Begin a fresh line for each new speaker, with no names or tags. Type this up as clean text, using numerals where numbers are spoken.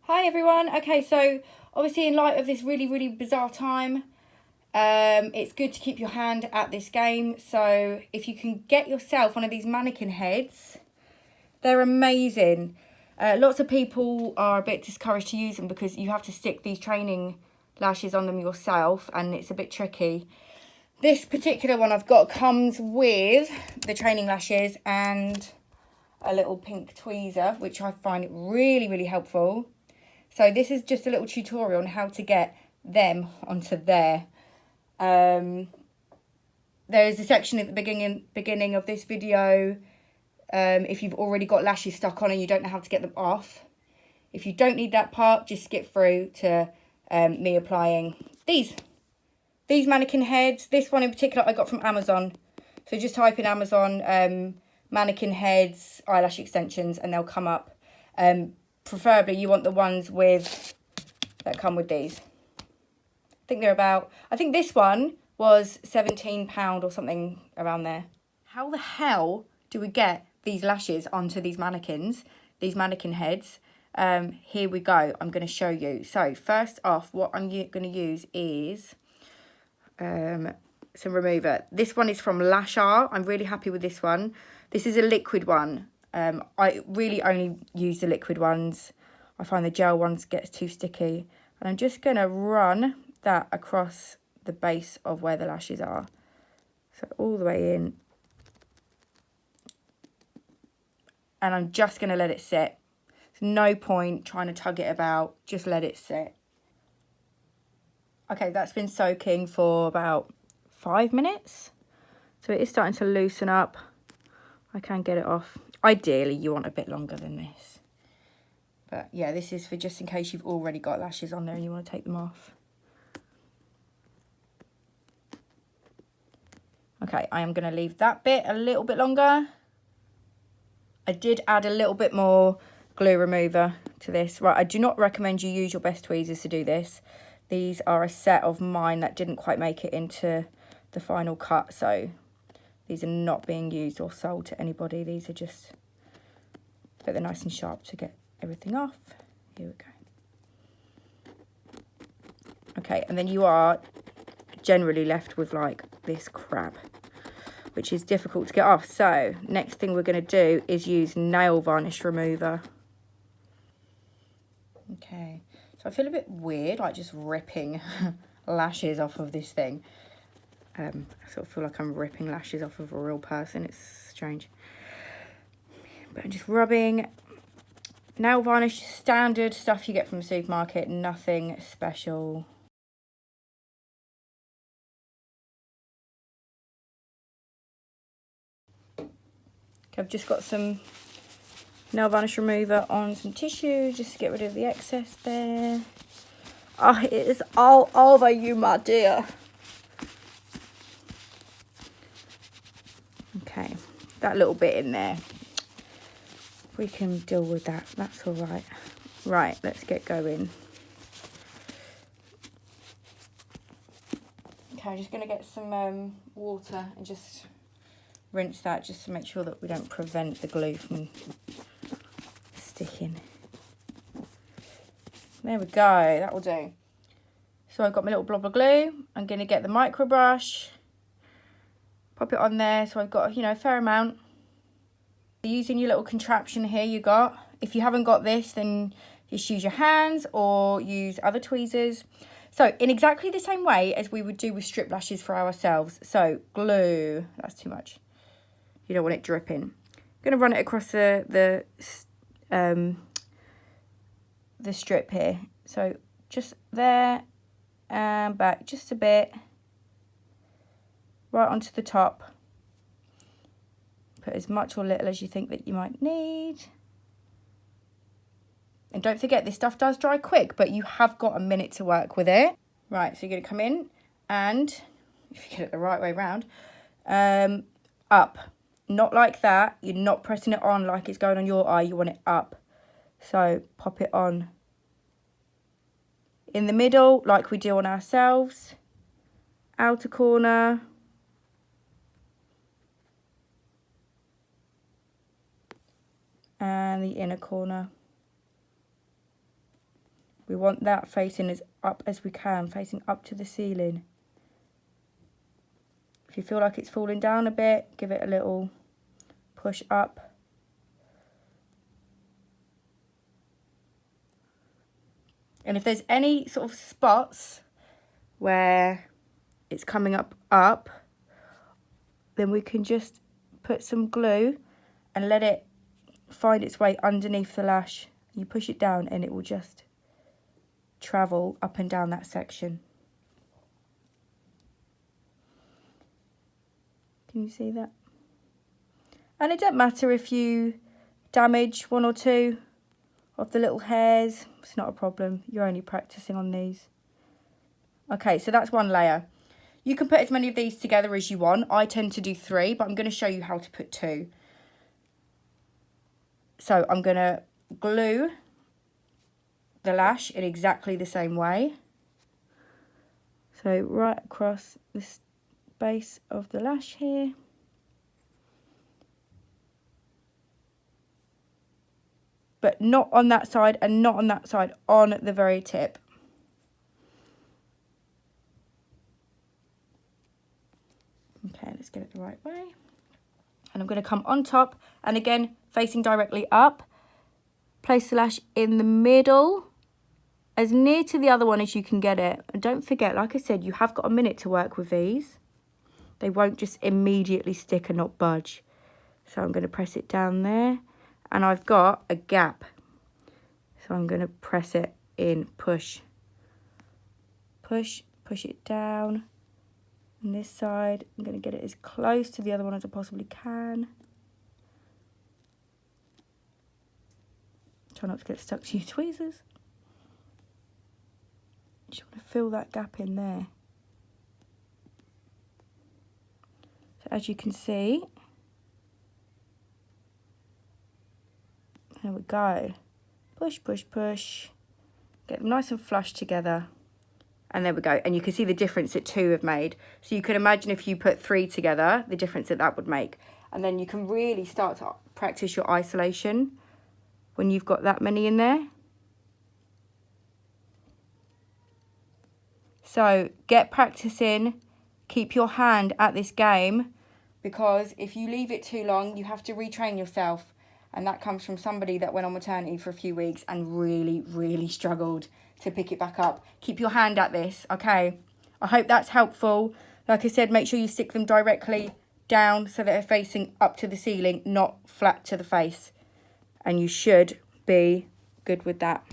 Hi everyone. Okay, so obviously in light of this really bizarre time, it's good to keep your hand at this game. So if you can get yourself one of these mannequin heads, they're amazing. Lots of people are a bit discouraged to use them because you have to stick these training lashes on them yourself and it's a bit tricky. This particular one I've got comes with the training lashes and a little pink tweezer, which I find really helpful. So this is just a little tutorial on how to get them onto there. There is a section at the beginning of this video if you've already got lashes stuck on and you don't know how to get them off. If you don't need that part, just skip through to me applying these mannequin heads. This one in particular I got from Amazon. So just type in Amazon mannequin heads, eyelash extensions, and they'll come up. Preferably you want the ones that come with these. I think this one was £17 or something around there. How the hell do we get these lashes onto these mannequins, these mannequin heads? Here we go. I'm going to show you. So first off, what I'm going to use is some remover. This one is from Lash Art. I'm really happy with this one. This is a liquid one. I really only use the liquid ones. I find the gel ones gets too sticky. And I'm just going to run that across the base of where the lashes are. So all the way in. And I'm just going to let it sit. There's no point trying to tug it about. Just let it sit. Okay, that's been soaking for about 5 minutes. So it is starting to loosen up. I can get it off. Ideally, you want a bit longer than this. But yeah, this is for just in case you've already got lashes on there and you want to take them off. Okay, I am going to leave that bit a little bit longer. I did add a little bit more glue remover to this. Right, I do not recommend you use your best tweezers to do this. These are a set of mine that didn't quite make it into the final cut, so these are not being used or sold to anybody. These are just, but they're nice and sharp to get everything off. Here we go. Okay, and then you are generally left with like this crap, which is difficult to get off. So next thing we're going to do is use nail varnish remover. Okay, so I feel a bit weird, like just ripping lashes off of this thing. I sort of feel like I'm ripping lashes off of a real person. It's strange. But I'm just rubbing. Nail varnish, standard stuff you get from the supermarket, nothing special. Okay, I've just got some nail varnish remover on some tissue just to get rid of the excess there. Oh, it is all over you, my dear. Okay, that little bit in there, we can deal with that. That's all right. Right, let's get going. Okay, I'm just going to get some water and just rinse that just to make sure that we don't prevent the glue from sticking. There we go, that will do. So I've got my little blob of glue. I'm going to get the micro brush, pop it on there. So I've got, a fair amount. Using your little contraption here you got. If you haven't got this, then just use your hands or use other tweezers. So in exactly the same way as we would do with strip lashes for ourselves. So glue, that's too much. You don't want it dripping. I'm going to run it across the strip here. So just there and back just a bit. Right onto the top. Put as much or little as you think that you might need. And don't forget, this stuff does dry quick, but you have got a minute to work with it. Right, so you're going to come in and, if you get it the right way around, up. Not like that. You're not pressing it on like it's going on your eye. You want it up. So pop it on in the middle like we do on ourselves. Outer corner. And the inner corner. We want that facing as up as we can, facing up to the ceiling. If you feel like it's falling down a bit, give it a little push up. And if there's any sort of spots where it's coming up, then we can just put some glue and let it find its way underneath the lash. You push it down and it will just travel up and down that section. Can you see that? And it don't matter if you damage one or two of the little hairs. It's not a problem. You're only practicing on these. Okay, so that's one layer. You can put as many of these together as you want. I tend to do 3, but I'm going to show you how to put 2. So I'm going to glue the lash in exactly the same way. So right across this base of the lash here. But not on that side and not on that side, on the very tip. Okay, let's get it the right way. And I'm going to come on top and again facing directly up. Place the lash in the middle, as near to the other one as you can get it. And don't forget, like I said, you have got a minute to work with these. They won't just immediately stick and not budge. So I'm going to press it down there. And I've got a gap. So I'm going to press it in, push. Push it down. On this side, I'm going to get it as close to the other one as I possibly can. Try not to get stuck to your tweezers. Just want to fill that gap in there. So as you can see, there we go. Push, push, push. Get them nice and flush together. And there we go. And you can see the difference that 2 have made. So you can imagine if you put 3 together, the difference that that would make. And then you can really start to practice your isolation when you've got that many in there. So get practicing. Keep your hand at this game, because if you leave it too long, you have to retrain yourself. And that comes from somebody that went on maternity for a few weeks and really, really struggled to pick it back up. Keep your hand at this, okay? I hope that's helpful. Like I said, make sure you stick them directly down so that they're facing up to the ceiling, not flat to the face. And you should be good with that.